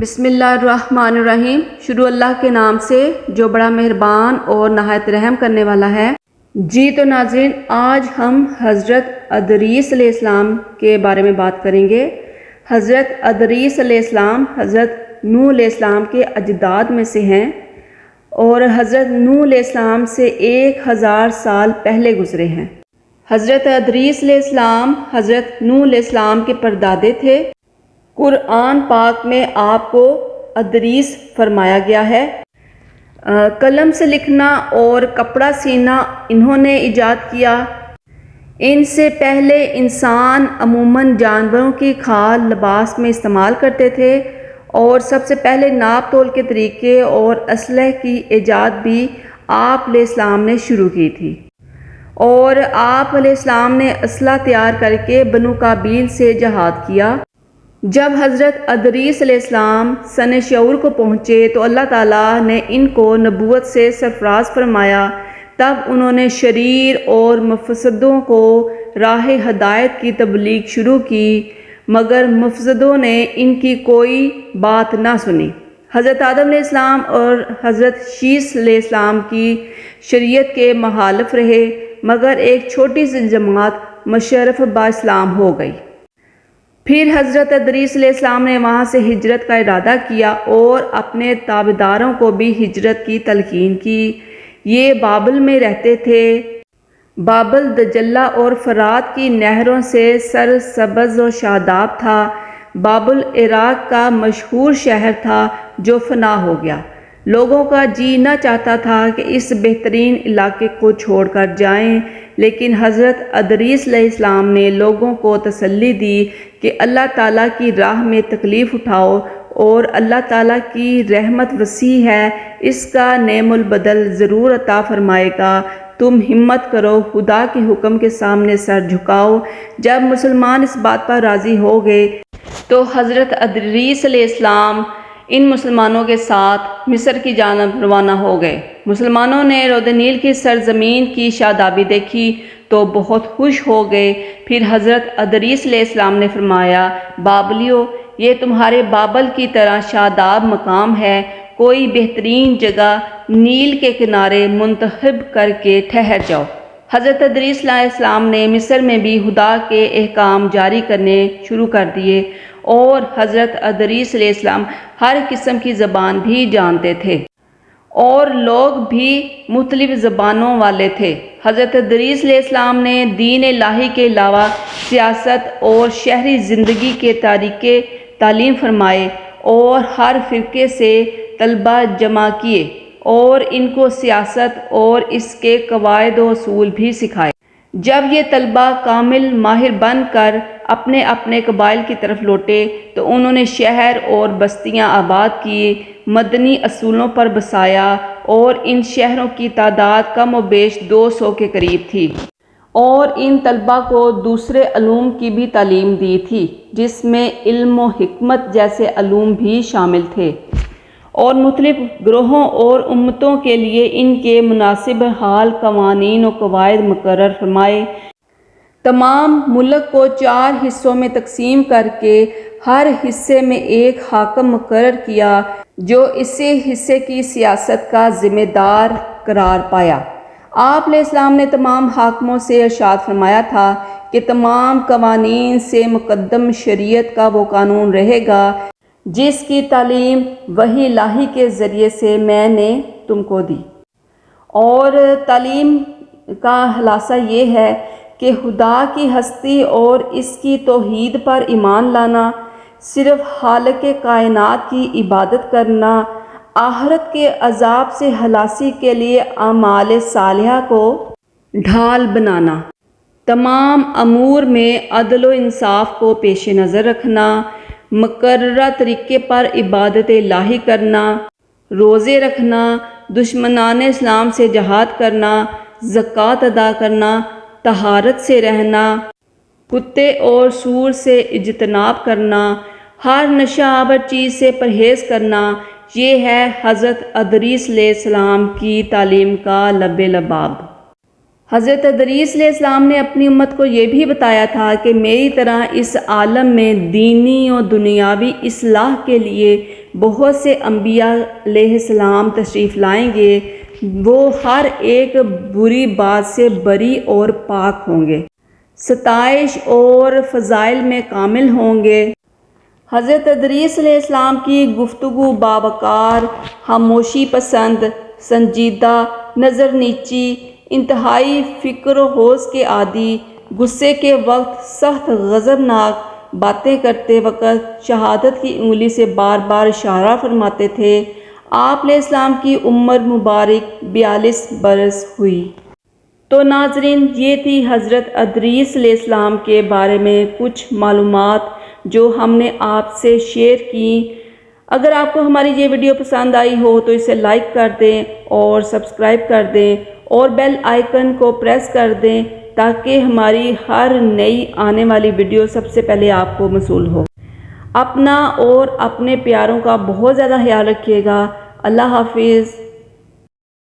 بسم اللہ الرحمن الرحیم۔ شروع اللہ کے نام سے جو بڑا مہربان اور نہایت رحم کرنے والا ہے۔ جی تو ناظرین، آج ہم حضرت ادریس علیہ السلام کے بارے میں بات کریں گے۔ حضرت ادریس علیہ السلام حضرت نوح علیہ السلام کے اجداد میں سے ہیں اور حضرت نوح علیہ السلام سے 1000 سال پہلے گزرے ہیں۔ حضرت ادریس علیہ السلام حضرت نوح علیہ السلام کے پردادے تھے۔ قرآن پاک میں آپ کو ادریس فرمایا گیا ہے۔ قلم سے لکھنا اور کپڑا سینا انہوں نے ایجاد کیا۔ ان سے پہلے انسان عموماً جانوروں کی کھال لباس میں استعمال کرتے تھے اور سب سے پہلے ناپ تول کے طریقے اور اسلحے کی ایجاد بھی آپ علیہ السلام نے شروع کی تھی، اور آپ علیہ السلام نے اسلحہ تیار کر کے بنو قابیل سے جہاد کیا۔ جب حضرت ادریس علیہ السلام سن شعور کو پہنچے تو اللہ تعالیٰ نے ان کو نبوت سے سرفراز فرمایا۔ تب انہوں نے شریر اور مفسدوں کو راہ ہدایت کی تبلیغ شروع کی، مگر مفسدوں نے ان کی کوئی بات نہ سنی۔ حضرت آدم علیہ السلام اور حضرت شیس علیہ السلام کی شریعت کے مخالف رہے، مگر ایک چھوٹی سی جماعت مشرف با اسلام ہو گئی۔ پھر حضرت ادریس علیہ السلام نے وہاں سے ہجرت کا ارادہ کیا اور اپنے تابعداروں کو بھی ہجرت کی تلقین کی۔ یہ بابل میں رہتے تھے۔ بابل دجلہ اور فرات کی نہروں سے سرسبز و شاداب تھا۔ بابل عراق کا مشہور شہر تھا جو فنا ہو گیا۔ لوگوں کا جی نہ چاہتا تھا کہ اس بہترین علاقے کو چھوڑ کر جائیں، لیکن حضرت ادریس علیہ السلام نے لوگوں کو تسلی دی کہ اللہ تعالیٰ کی راہ میں تکلیف اٹھاؤ اور اللہ تعالیٰ کی رحمت وسیع ہے، اس کا نعم البدل ضرور عطا فرمائے گا۔ تم ہمت کرو، خدا کے حکم کے سامنے سر جھکاؤ۔ جب مسلمان اس بات پر راضی ہو گئے تو حضرت ادریس علیہ السلام ان مسلمانوں کے ساتھ مصر کی جانب روانہ ہو گئے۔ مسلمانوں نے رود نیل کی سرزمین کی شادابی دیکھی تو بہت خوش ہو گئے۔ پھر حضرت ادریس علیہ السلام نے فرمایا، بابلیو، یہ تمہارے بابل کی طرح شاداب مقام ہے، کوئی بہترین جگہ نیل کے کنارے منتخب کر کے ٹھہر جاؤ۔ حضرت ادریس علیہ السلام نے مصر میں بھی خدا کے احکام جاری کرنے شروع کر دیے، اور حضرت ادریس علیہ السلام ہر قسم کی زبان بھی جانتے تھے اور لوگ بھی مختلف زبانوں والے تھے۔ حضرت ادریس علیہ السلام نے دین الہی کے علاوہ سیاست اور شہری زندگی کے طریقے تعلیم فرمائے اور ہر فرقے سے طلبہ جمع کیے اور ان کو سیاست اور اس کے قواعد و اصول بھی سکھائے۔ جب یہ طلبہ کامل ماہر بن کر اپنے اپنے قبائل کی طرف لوٹے تو انہوں نے شہر اور بستیاں آباد کی، مدنی اصولوں پر بسایا، اور ان شہروں کی تعداد کم و بیش 200 کے قریب تھی، اور ان طلبہ کو دوسرے علوم کی بھی تعلیم دی تھی، جس میں علم و حکمت جیسے علوم بھی شامل تھے، اور مختلف گروہوں اور امتوں کے لیے ان کے مناسب حال قوانین و قواعد مقرر فرمائے۔ تمام ملک کو 4 حصوں میں تقسیم کر کے ہر حصے میں ایک حاکم مقرر کیا جو اسی حصے کی سیاست کا ذمہ دار قرار پایا۔ آپ علیہ السلام نے تمام حاکموں سے ارشاد فرمایا تھا کہ تمام قوانین سے مقدم شریعت کا وہ قانون رہے گا جس کی تعلیم وحی الہی کے ذریعے سے میں نے تم کو دی، اور تعلیم کا خلاصہ یہ ہے کہ خدا کی ہستی اور اس کی توحید پر ایمان لانا، صرف خالق کائنات کی عبادت کرنا، آخرت کے عذاب سے خلاصی کے لیے اعمال صالحہ کو ڈھال بنانا، تمام امور میں عدل و انصاف کو پیش نظر رکھنا، مقررہ طریقے پر عبادت الہی کرنا، روزے رکھنا، دشمنان اسلام سے جہاد کرنا، زکوٰۃ ادا کرنا، طہارت سے رہنا، کتے اور سور سے اجتناب کرنا، ہر نشہ آور چیز سے پرہیز کرنا۔ یہ ہے حضرت ادریس علیہ السلام کی تعلیم کا لب لباب۔ حضرت ادریس علیہ السلام نے اپنی امت کو یہ بھی بتایا تھا کہ میری طرح اس عالم میں دینی و دنیاوی اصلاح کے لیے بہت سے انبیاء علیہ السلام تشریف لائیں گے، وہ ہر ایک بری بات سے بری اور پاک ہوں گے، ستائش اور فضائل میں کامل ہوں گے۔ حضرت ادریس علیہ السلام کی گفتگو باوقار، خاموشی پسند، سنجیدہ، نظر نیچی، انتہائی فکر و ہوش کے عادی، غصے کے وقت سخت غضبناک باتیں کرتے وقت شہادت کی انگلی سے بار بار اشارہ فرماتے تھے۔ آپ علیہ السلام کی عمر مبارک 42 برس ہوئی۔ تو ناظرین، یہ تھی حضرت ادریس علیہ السلام کے بارے میں کچھ معلومات جو ہم نے آپ سے شیئر کی۔ اگر آپ کو ہماری یہ ویڈیو پسند آئی ہو تو اسے لائک کر دیں اور سبسکرائب کر دیں اور بیل آئیکن کو پریس کر دیں تاکہ ہماری ہر نئی آنے والی ویڈیو سب سے پہلے آپ کو موصول ہو۔ اپنا اور اپنے پیاروں کا بہت زیادہ خیال رکھیے گا۔ اللہ حافظ۔